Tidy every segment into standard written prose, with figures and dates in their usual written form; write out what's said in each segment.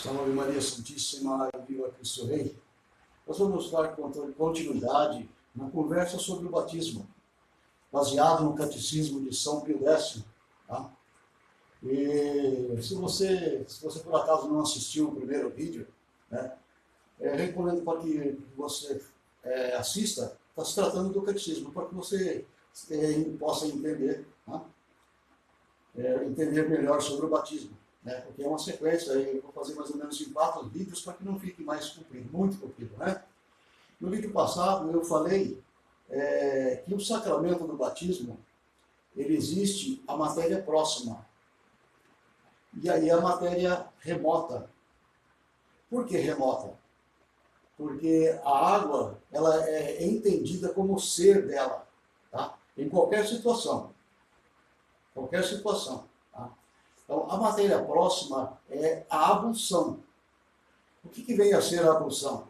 Salve Maria Santíssima e Viva Cristo Rei. Nós vamos dar continuidade na conversa sobre o batismo, baseado no Catecismo de São Pio X. Tá? E se você por acaso não assistiu o primeiro vídeo, né, recomendo para que você assista. Está se tratando do Catecismo, para que você possa entender, tá? Entender melhor sobre o batismo. Né? Porque é uma sequência, eu vou fazer mais ou menos em 4 vídeos para que não fique mais comprido, muito comprido. Né? No vídeo passado eu falei que o sacramento do batismo, ele existe a matéria próxima e aí a matéria remota. Por que remota? Porque a água ela é entendida como o ser dela, tá? Em qualquer situação. Qualquer situação. Tá? Então, a matéria próxima é a ablução. O que vem a ser a ablução?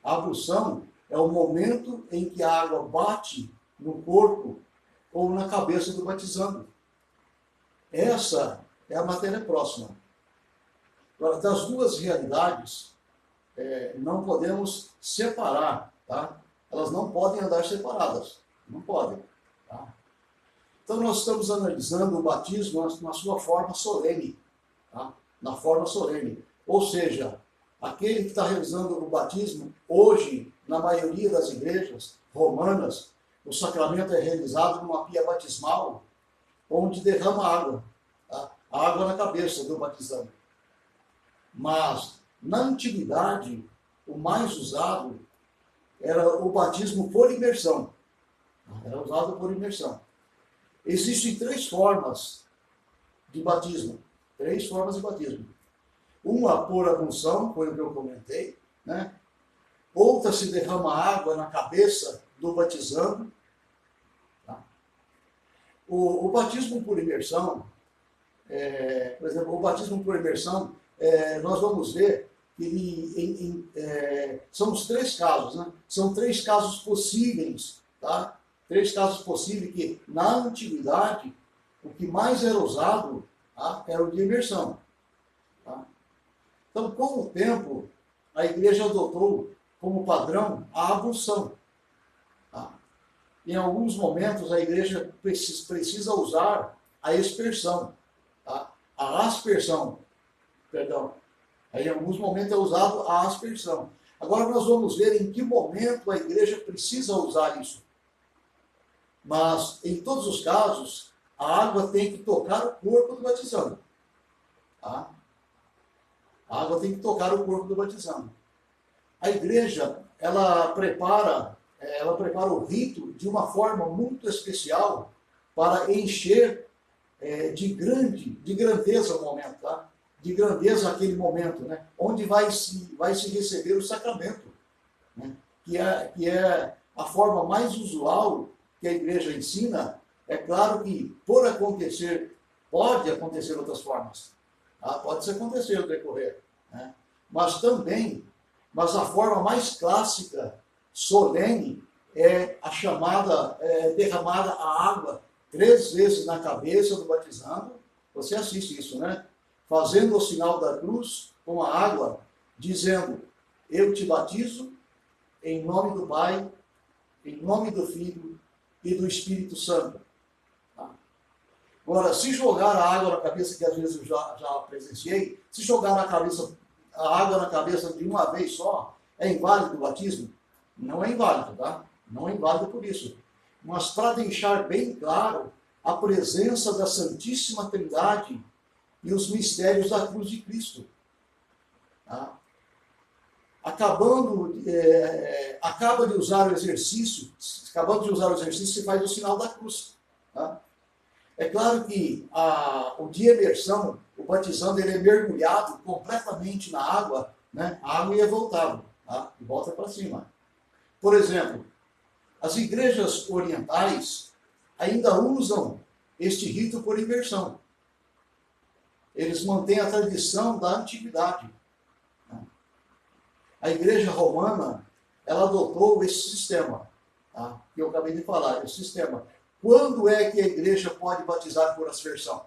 A ablução é o momento em que a água bate no corpo ou na cabeça do batizando. Essa é a matéria próxima. Agora, das duas realidades, não podemos separar, tá? Elas não podem andar separadas. Não podem. Tá? Então, nós estamos analisando o batismo na sua forma solene. Tá? Na forma solene. Ou seja, aquele que está realizando o batismo, hoje, na maioria das igrejas romanas, o sacramento é realizado numa pia batismal, onde derrama água. Tá? A água na cabeça do batizando. Mas, na antiguidade, o mais usado era o batismo por imersão. Era usado por imersão. Existem 3 formas de batismo. 3 formas de batismo. Uma por ablução, foi o que eu comentei, né? Outra se derrama água na cabeça do batizando. Tá? O batismo por imersão, por exemplo, o batismo por imersão, nós vamos ver que são os 3 casos, né? São 3 casos possíveis, tá? 3 casos possíveis que, na antiguidade, o que mais era usado, tá, era o de imersão. Tá? Então, com o tempo, a igreja adotou como padrão a ablução. Tá? Em alguns momentos, a igreja precisa usar a expersão, tá? A aspersão, perdão. Aí, em alguns momentos é usado a aspersão. Agora nós vamos ver em que momento a igreja precisa usar isso. Mas, em todos os casos, a água tem que tocar o corpo do batizando. Tá? A água tem que tocar o corpo do batizando. A igreja, ela prepara o rito de uma forma muito especial para encher de grandeza o momento, tá? De grandeza aquele momento, né? Onde vai se receber o sacramento, né? que é a forma mais usual que a igreja ensina. É claro que, por acontecer, pode acontecer outras formas, tá? Pode acontecer no decorrer, né? Mas a forma mais clássica, solene, é a chamada, derramada a água 3 vezes na cabeça do batizando. Você assiste isso, né? Fazendo o sinal da cruz com a água, dizendo: eu te batizo em nome do Pai, em nome do Filho e do Espírito Santo. Tá? Agora, se jogar a água na cabeça, que às vezes eu já presenciei, se jogar a água na cabeça de uma vez só, é inválido o batismo? Não é inválido, tá? Não é inválido por isso. Mas para deixar bem claro a presença da Santíssima Trindade e os mistérios da cruz de Cristo. Tá? Acabando de usar o exercício, se faz o sinal da cruz. Tá? É claro que o de imersão, o batizando, ele é mergulhado completamente na água, né? A água ia voltando, tá? E volta para cima. Por exemplo, as igrejas orientais ainda usam este rito por imersão. Eles mantêm a tradição da antiguidade. A igreja romana, ela adotou esse sistema, tá? Que eu acabei de falar, esse sistema. Quando é que a igreja pode batizar por aspersão?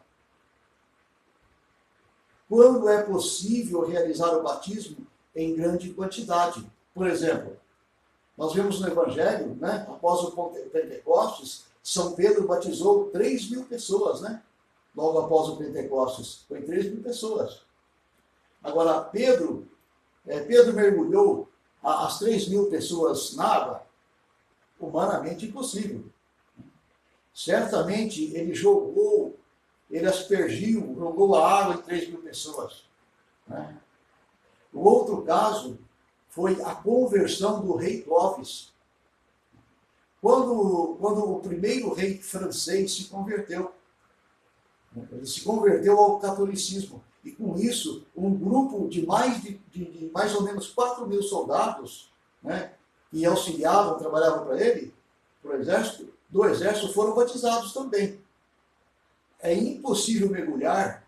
quando é possível realizar o batismo em grande quantidade. Por exemplo, nós vemos no Evangelho, né, após o Pentecostes, São Pedro batizou 3.000 pessoas, né? Logo após o Pentecostes, foi 3.000 pessoas. Agora, Pedro mergulhou as 3.000 pessoas na água? Humanamente impossível. Certamente ele aspergiu, jogou a água em 3.000 pessoas. Né? O outro caso foi a conversão do rei Clovis. Quando o primeiro rei francês se converteu, ele se converteu ao catolicismo. E com isso, um grupo de mais ou menos 4.000 soldados, né, que auxiliavam, trabalhavam para ele, do exército, foram batizados também. É impossível mergulhar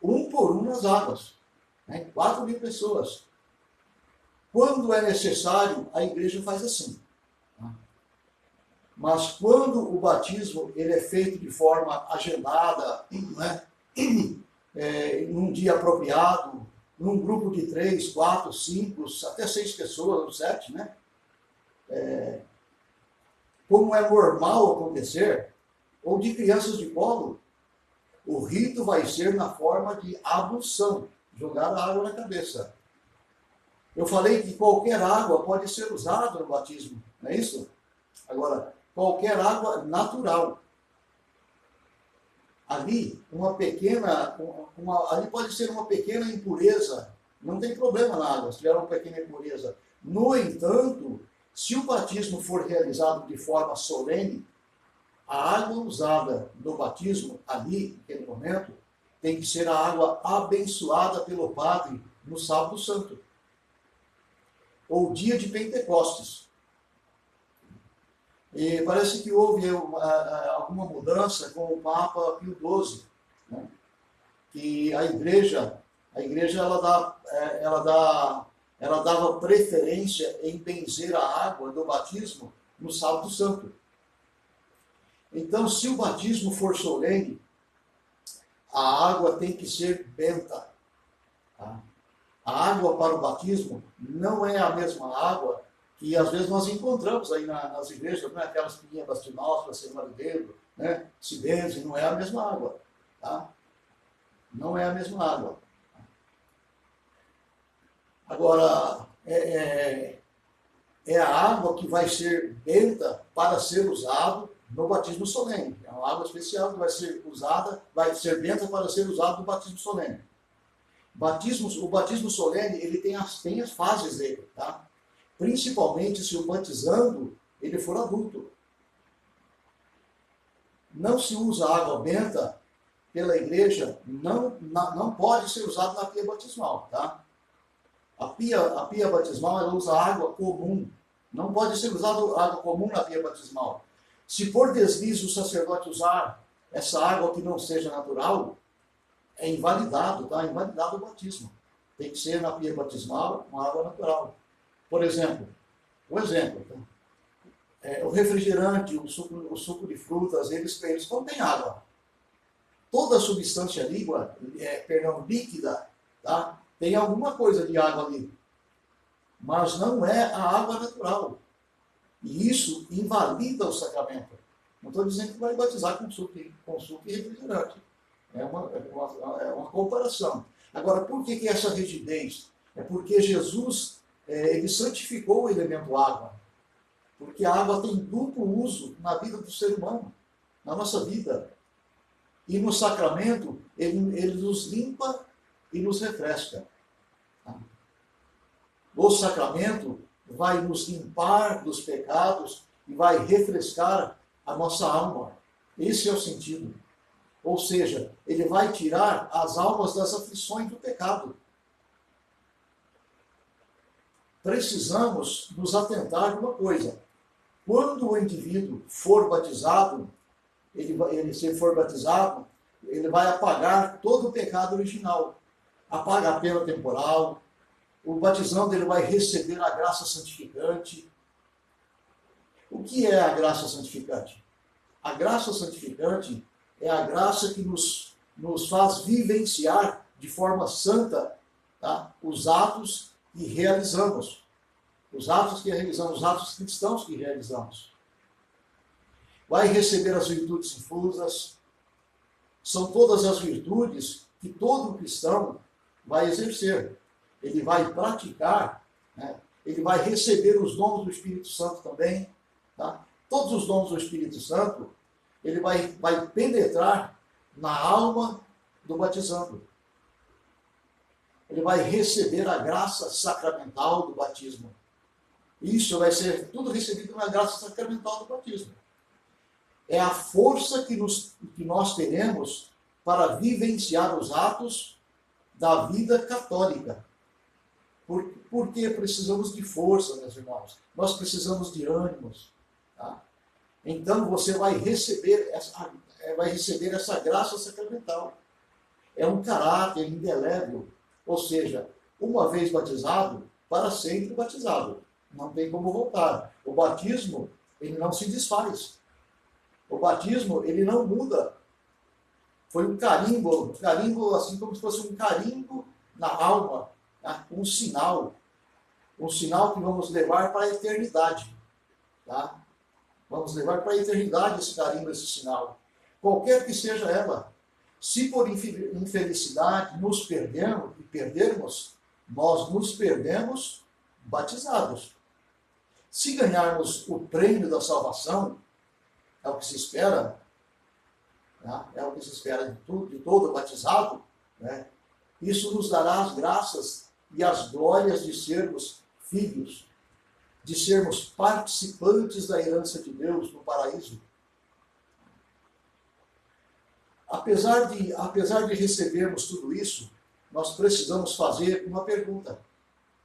um por um nas águas. Né, 4.000 pessoas. Quando é necessário, a igreja faz assim. Mas quando o batismo ele é feito de forma agendada, né, num dia apropriado, num grupo de 3, 4, 5, até 6 pessoas, ou 7, né? Como é normal acontecer, ou de crianças de colo, o rito vai ser na forma de ablução, jogar a água na cabeça. Eu falei que qualquer água pode ser usada no batismo, não é isso? Agora, qualquer água natural. Ali, ali pode ser uma pequena impureza, não tem problema na água, se tiver uma pequena impureza. No entanto, se o batismo for realizado de forma solene, a água usada no batismo, ali, naquele momento, tem que ser a água abençoada pelo padre no sábado santo, ou dia de Pentecostes. E parece que houve alguma mudança com o Papa Pio XII, né? Que a igreja ela dava preferência em benzer a água do batismo no sábado santo. Então, se o batismo for solene, a água tem que ser benta. Tá? A água para o batismo não é a mesma água que às vezes nós encontramos aí nas igrejas, né? Aquelas pinhas bastinós para ser marideiro, né? Se benze, não é a mesma água. Tá? Não é a mesma água. Agora, é a água que vai ser benta para ser usado no batismo solene. É uma água especial que vai ser benta para ser usado no batismo solene. O batismo solene, ele tem as fases dele, tá? Principalmente se o batizando ele for adulto. Não se usa água benta pela igreja, não pode ser usado na pia batismal, tá? A pia batismal, ela usa água comum. Não pode ser usado água comum na pia batismal. Se por deslize o sacerdote usar essa água que não seja natural, é invalidado, tá? É invalidado o batismo. Tem que ser na pia batismal uma água natural. Por exemplo, o refrigerante, o suco de frutas, eles contêm água. Toda a substância líquida, tá? Tem alguma coisa de água ali. Mas não é a água natural. E isso invalida o sacramento. Não estou dizendo que vai batizar com suco e refrigerante. É uma comparação. Agora, por que essa rigidez? É porque Jesus ele santificou o elemento água. Porque a água tem duplo uso na vida do ser humano, na nossa vida. E no sacramento, ele nos limpa e nos refresca. O sacramento vai nos limpar dos pecados e vai refrescar a nossa alma. Esse é o sentido. Ou seja, ele vai tirar as almas das aflições do pecado. Precisamos nos atentar a uma coisa. Quando o indivíduo for batizado, se for batizado, ele vai apagar todo o pecado original. Apaga a pena temporal. O batizando ele vai receber a graça santificante. O que é a graça santificante? A graça santificante é a graça que nos faz vivenciar de forma santa, tá, os atos que realizamos. Os atos que realizamos, os atos cristãos que realizamos. Vai receber as virtudes infusas. São todas as virtudes que todo cristão vai exercer. Ele vai praticar, né? Ele vai receber os dons do Espírito Santo também. Tá? Todos os dons do Espírito Santo, ele vai penetrar na alma do batizando. Ele vai receber a graça sacramental do batismo. Isso vai ser tudo recebido na graça sacramental do batismo. É a força que nós teremos para vivenciar os atos da vida católica. Porque precisamos de força, meus irmãos. Nós precisamos de ânimos. Tá? Então você vai receber essa graça sacramental. É um caráter indelével. Ou seja, uma vez batizado, para sempre batizado. Não tem como voltar. O batismo, ele não se desfaz. O batismo, ele não muda. Foi um carimbo assim como se fosse um carimbo na alma, tá? Um sinal que vamos levar para a eternidade. Tá? Vamos levar para a eternidade esse carimbo, esse sinal. Qualquer que seja ela. Se por infelicidade nos perdermos, nós nos perdemos batizados. Se ganharmos o prêmio da salvação, é o que se espera, né? É o que se espera de todo batizado, né? Isso nos dará as graças e as glórias de sermos filhos, de sermos participantes da herança de Deus no paraíso. Apesar de recebermos tudo isso, nós precisamos fazer uma pergunta.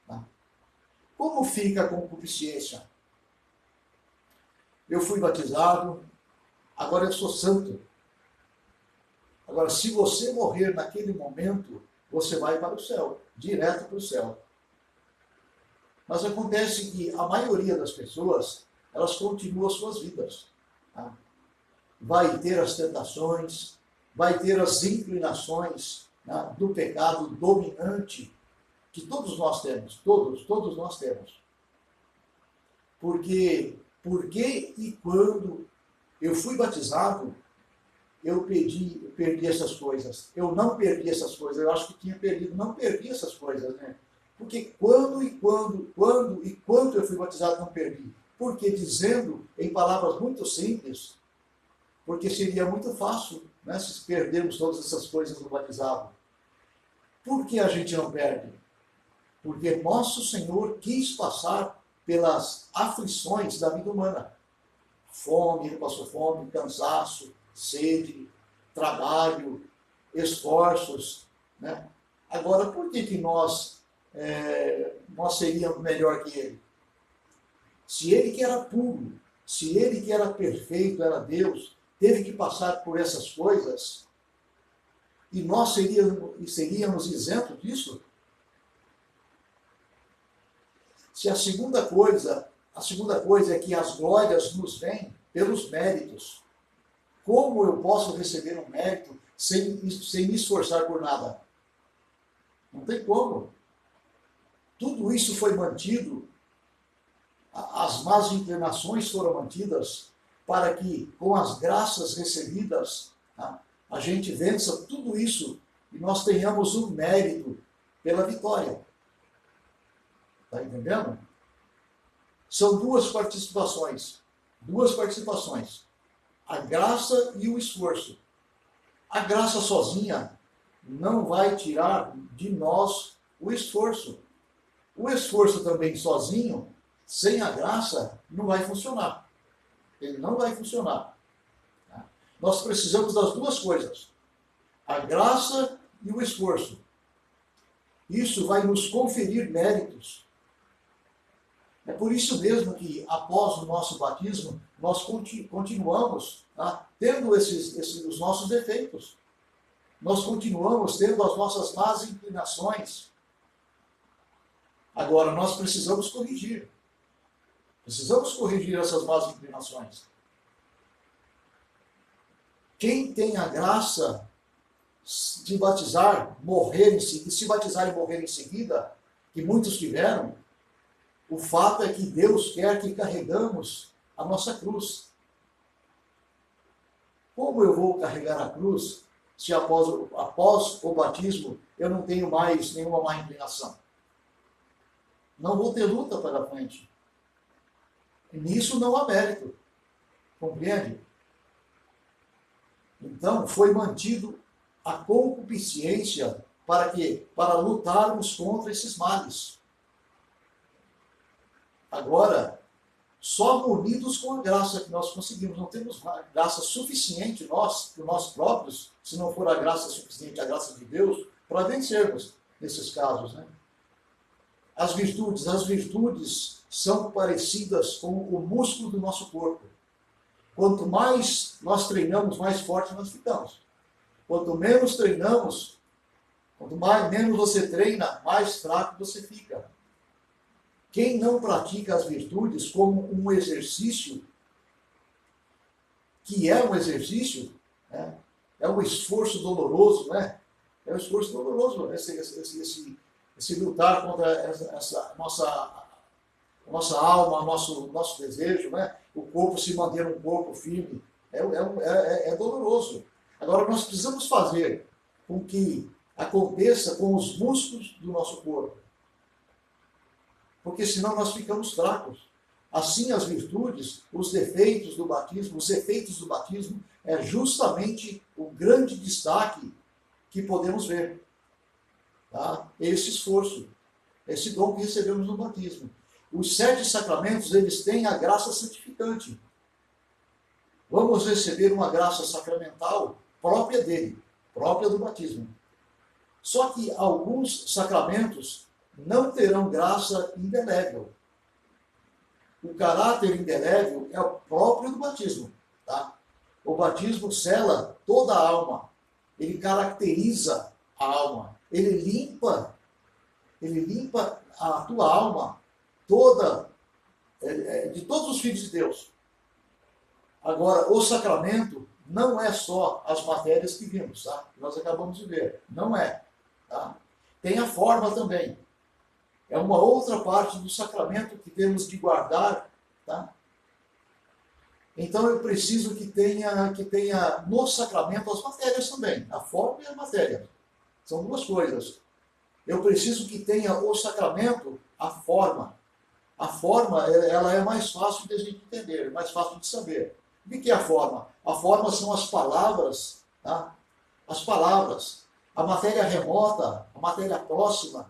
Tá? Como fica a concupiscência? Eu fui batizado, agora eu sou santo. Agora, se você morrer naquele momento, você vai para o céu, direto para o céu. Mas acontece que a maioria das pessoas, elas continuam as suas vidas. Tá? Vai ter as tentações, vai ter as inclinações, né, do pecado dominante, que todos nós temos, todos nós temos. Porque e quando eu fui batizado, eu perdi essas coisas. Eu não perdi essas coisas, eu acho que tinha perdido, não perdi essas coisas, né? Porque quando e quanto eu fui batizado, não perdi. Porque dizendo em palavras muito simples, porque seria muito fácil, né, se perdermos todas essas coisas no batizado. Por que a gente não perde? Porque nosso Senhor quis passar pelas aflições da vida humana. Fome, ele passou fome, cansaço, sede, trabalho, esforços. Né? Agora, por que nós seríamos melhor que ele? Se ele que era puro, se ele que era perfeito, era Deus, teve que passar por essas coisas, e nós seríamos isentos disso? Se a segunda coisa é que as glórias nos vêm pelos méritos. Como eu posso receber um mérito sem me esforçar por nada? Não tem como. Tudo isso foi mantido, as más inclinações foram mantidas para que, com as graças recebidas, a gente vença tudo isso e nós tenhamos um mérito pela vitória. Está entendendo? São duas participações. A graça e o esforço. A graça sozinha não vai tirar de nós o esforço. O esforço também sozinho, sem a graça, não vai funcionar. Ele não vai funcionar. Nós precisamos das duas coisas. A graça e o esforço. Isso vai nos conferir méritos. É por isso mesmo que, após o nosso batismo, nós continuamos, tá, tendo os nossos defeitos. Nós continuamos tendo as nossas más inclinações. Agora, nós precisamos corrigir. Precisamos corrigir essas más inclinações. Quem tem a graça de batizar, morrer em seguida, se batizar e morrer em seguida, que muitos tiveram, o fato é que Deus quer que carregamos a nossa cruz. Como eu vou carregar a cruz se após o batismo eu não tenho mais nenhuma má inclinação? Não vou ter luta para frente. E nisso não há mérito. Compreende? Então, foi mantido a concupiscência para quê? Para lutarmos contra esses males. Agora, só munidos com a graça que nós conseguimos. Não temos graça suficiente nós próprios, se não for a graça suficiente, a graça de Deus, para vencermos nesses casos, né? As virtudes são parecidas com o músculo do nosso corpo. Quanto mais nós treinamos, mais forte nós ficamos. Quanto menos treinamos, menos você treina, mais fraco você fica. Quem não pratica as virtudes como um exercício, que é um exercício, né? É um esforço doloroso, né? É um esforço doloroso esse lutar contra essa nossa alma, nosso desejo, né? O corpo se manter um corpo firme. É doloroso. Agora, nós precisamos fazer com que aconteça com os músculos do nosso corpo. Porque senão nós ficamos fracos. Assim, as virtudes, os efeitos do batismo, é justamente o grande destaque que podemos ver. Tá? Esse esforço, esse dom que recebemos no batismo. Os 7 sacramentos, eles têm a graça santificante. Vamos receber uma graça sacramental própria dele, própria do batismo. Só que alguns sacramentos não terão graça indelével. O caráter indelével é o próprio do batismo. Tá? O batismo sela toda a alma. Ele caracteriza a alma. Ele limpa a tua alma toda, de todos os filhos de Deus. Agora, o sacramento não é só as matérias que vimos, tá? Nós acabamos de ver. Não é. Tá? Tem a forma também. É uma outra parte do sacramento que temos de guardar. Tá? Então eu preciso que tenha no sacramento as matérias também. A forma e a matéria. São duas coisas. Eu preciso que tenha o sacramento, a forma. A forma, ela é mais fácil de a gente entender, mais fácil de saber. O que é a forma? A forma são as palavras, tá? As palavras. A matéria remota, a matéria próxima,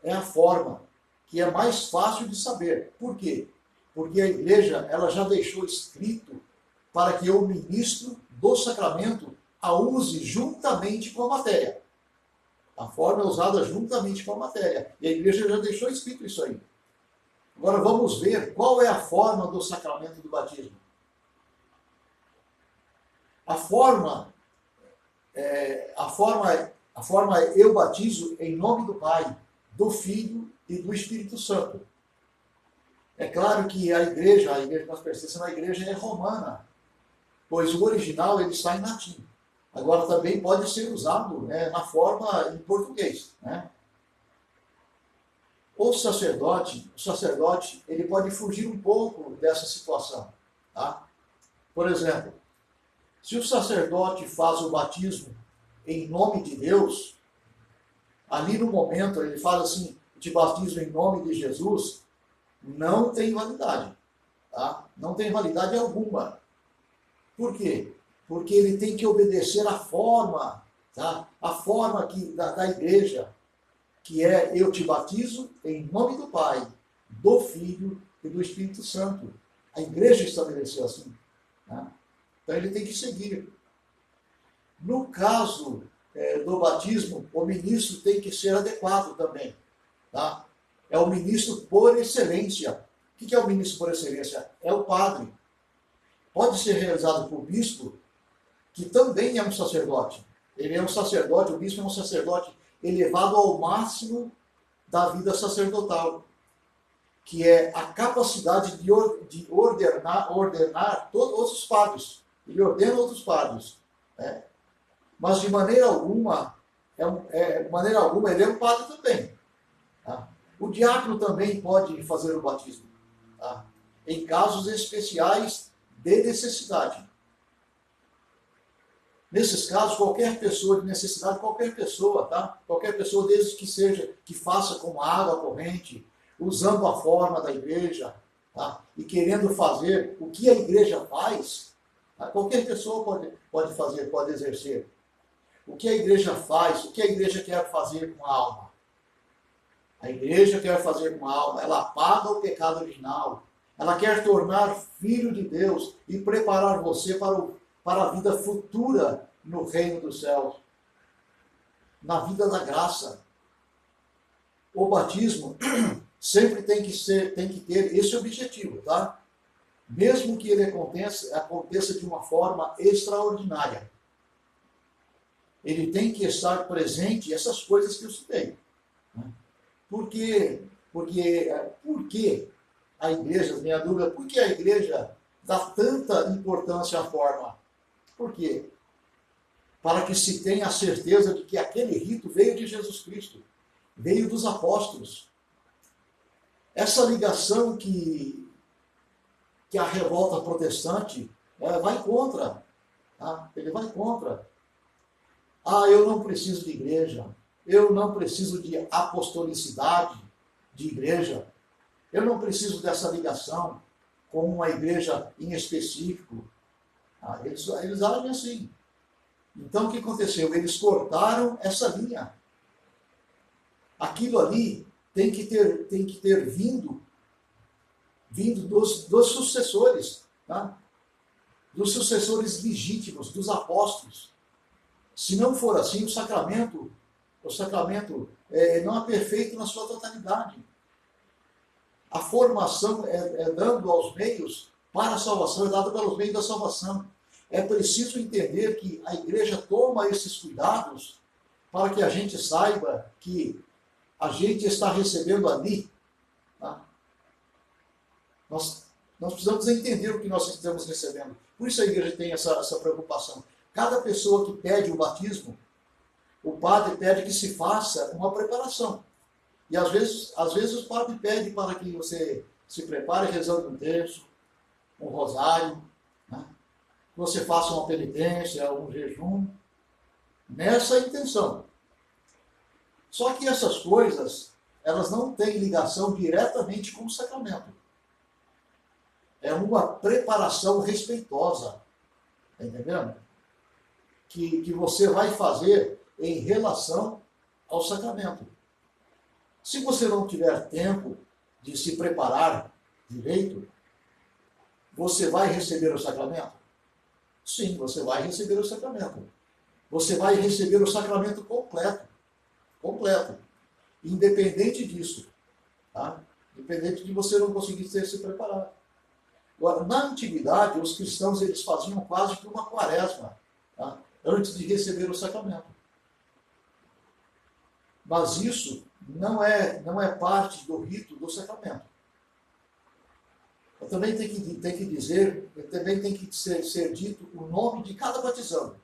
é a forma, que é mais fácil de saber. Por quê? Porque a igreja, ela já deixou escrito para que o ministro do sacramento a use juntamente com a matéria. A forma é usada juntamente com a matéria. E a igreja já deixou escrito isso aí. Agora vamos ver qual é a forma do sacramento do batismo. A forma é eu batizo em nome do Pai, do Filho e do Espírito Santo. É claro que a igreja que nós pertencemos à igreja é romana, pois o original ele está em latim. Agora também pode ser usado, né, na forma em português, né? O sacerdote, ele pode fugir um pouco dessa situação. Tá? Por exemplo, se o sacerdote faz o batismo em nome de Deus, ali no momento ele fala assim, te batismo em nome de Jesus, não tem validade. Tá? Não tem validade alguma. Por quê? Porque ele tem que obedecer à forma, tá? A forma da igreja, que é eu te batizo em nome do Pai, do Filho e do Espírito Santo. A igreja estabeleceu assim. Tá? Então ele tem que seguir. No caso do batismo, o ministro tem que ser adequado também. Tá? É o ministro por excelência. O que é o ministro por excelência? É o padre. Pode ser realizado por bispo, que também é um sacerdote. Ele é um sacerdote, o bispo é um sacerdote elevado ao máximo da vida sacerdotal, que é a capacidade de ordenar todos os padres. Ele ordena outros padres. Né? Mas de maneira alguma, ele é um padre também. Tá? O diácono também pode fazer o batismo, tá? Em casos especiais de necessidade. Nesses casos, qualquer pessoa de necessidade, qualquer pessoa, tá? Qualquer pessoa, desde que faça com água corrente, usando a forma da igreja, tá? E querendo fazer o que a igreja faz, tá? Qualquer pessoa pode fazer, pode exercer. O que a igreja faz, o que a igreja quer fazer com a alma? A igreja quer fazer com a alma, ela apaga o pecado original, ela quer tornar filho de Deus e preparar você para a vida futura no reino dos céus, na vida da graça. O batismo sempre tem que ter esse objetivo, tá? Mesmo que ele aconteça de uma forma extraordinária. Ele tem que estar presente essas coisas que eu citei. Por que a igreja, minha dúvida, por que a igreja dá tanta importância à forma? Por quê? Para que se tenha a certeza de que aquele rito veio de Jesus Cristo, veio dos apóstolos. Essa ligação que a revolta protestante vai contra. Tá? Ele vai contra. Eu não preciso de igreja. Eu não preciso de apostolicidade de igreja. Eu não preciso dessa ligação com uma igreja em específico. Eles agem assim. Então, o que aconteceu? Eles cortaram essa linha. Aquilo ali tem que ter vindo dos sucessores, tá? Dos sucessores legítimos, dos apóstolos. Se não for assim, o sacramento não é perfeito na sua totalidade. A formação é dando aos meios para a salvação, é dada pelos meios da salvação. É preciso entender que a igreja toma esses cuidados para que a gente saiba que a gente está recebendo ali. Tá? Nós precisamos entender o que nós estamos recebendo. Por isso a igreja tem essa preocupação. Cada pessoa que pede o batismo, o padre pede que se faça uma preparação. E às vezes o padre pede para que você se prepare rezando um terço, um rosário, né? Que você faça uma penitência, um jejum, nessa intenção. Só que essas coisas, elas não têm ligação diretamente com o sacramento. É uma preparação respeitosa, tá entendendo? Que você vai fazer em relação ao sacramento. Se você não tiver tempo de se preparar direito, você vai receber o sacramento? Sim, você vai receber o sacramento. Você vai receber o sacramento completo. Completo. Independente disso. Tá? Independente de você não conseguir se preparar. Agora, na antiguidade, os cristãos eles faziam quase que uma quaresma, tá? Antes de receber o sacramento. Mas isso não é parte do rito do sacramento. Eu também tem que dizer, também tem que ser dito o nome de cada batizando.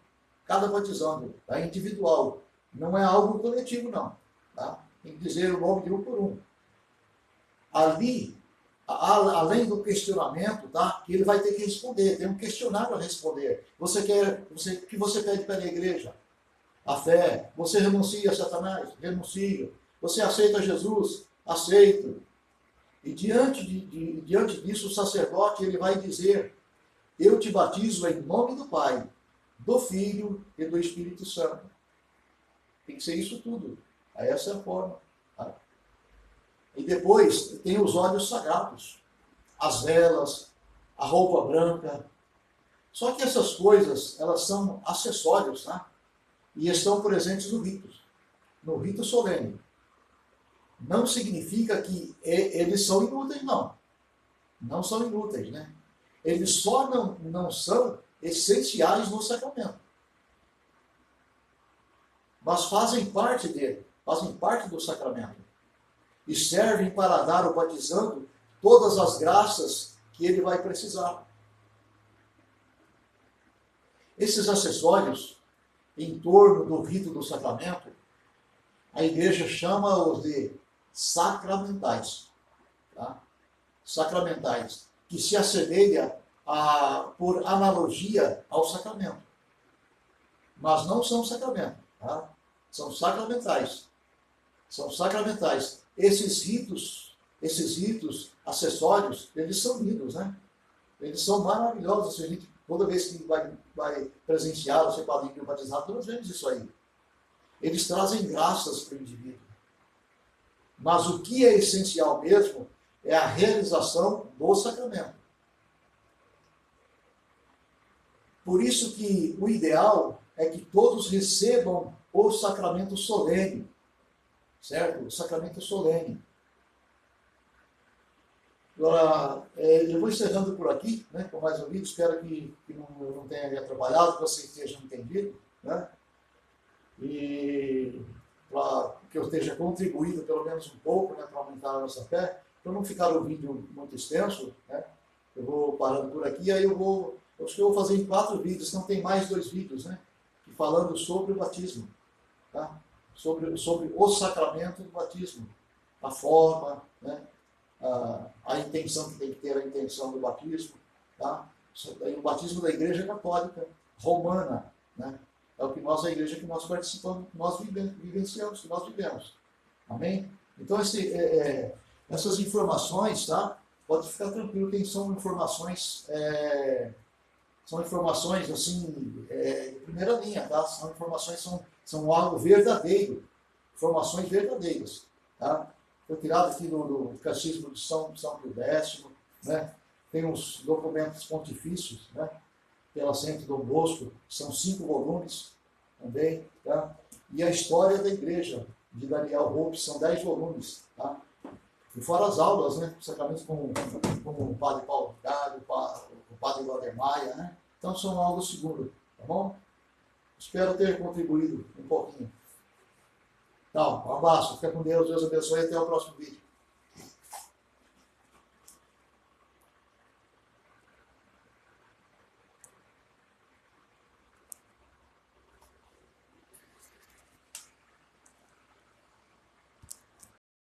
Cada batizando é individual. Não é algo coletivo, não. Tá? Tem que dizer o nome de um por um. Ali, além do questionamento, tá? Que ele vai ter que responder. Tem um questionário a responder. O que você pede para a igreja? A fé. Você renuncia a Satanás? Renuncio. Você aceita Jesus? Aceito. E diante disso, o sacerdote ele vai dizer: eu te batizo em nome do Pai, do Filho e do Espírito Santo. Tem que ser isso tudo. Essa é a forma. Tá? E depois tem os óleos sagrados, as velas, a roupa branca. Só que essas coisas, elas são acessórios, tá? E estão presentes no rito solene. Não significa que eles são inúteis, não. Não são inúteis, né? Eles só não são essenciais no sacramento. Mas fazem parte dele, fazem parte do sacramento. E servem para dar ao batizando todas as graças que ele vai precisar. Esses acessórios, em torno do rito do sacramento, a igreja chama-os de sacramentais. Tá? Sacramentais, que se assemelha por analogia ao sacramento. Mas não são sacramento. Tá? São sacramentais. São sacramentais. Esses ritos acessórios, eles são lindos, né? Eles são maravilhosos. A gente, toda vez que vai presenciar o seu padrinho batizado, nós vemos isso aí. Eles trazem graças para o indivíduo. Mas o que é essencial mesmo é a realização do sacramento. Por isso que o ideal é que todos recebam o sacramento solene, certo? O sacramento solene. Agora, eu vou encerrando por aqui, né, com mais um vídeo. Espero que não tenha me atrapalhado, que vocês estejam entendido, né? E para que eu esteja contribuindo pelo menos um pouco, né, para aumentar a nossa fé, para não ficar o vídeo muito extenso, né? Eu vou parando por aqui, aí acho que eu vou fazer em 4 vídeos, não tem mais 2 vídeos, né? Falando sobre o batismo, tá? Sobre o sacramento do batismo, a forma, né? A intenção que tem que ter, a intenção do batismo, tá? O batismo da Igreja Católica Romana, né? É o que nós, a igreja que nós participamos, que nós vivenciamos, que nós vivemos. Amém? Então, essas informações, tá? Pode ficar tranquilo que são informações assim, de primeira linha, tá? São informações, são algo verdadeiro, informações verdadeiras, tá? Foi tirado aqui do Catecismo de São Pio X, né? Tem uns documentos pontifícios, né? Pela Centro Dom Bosco, são 5 volumes também, tá? E a História da Igreja, de Daniel Hope, são 10 volumes, tá? E fora as aulas, né? Sacramentos como o Padre Paulo Galho, o Padre Guademaia, né? Então são aulas seguras, tá bom? Espero ter contribuído um pouquinho. Então, um abraço, fica com Deus, Deus abençoe e até o próximo vídeo.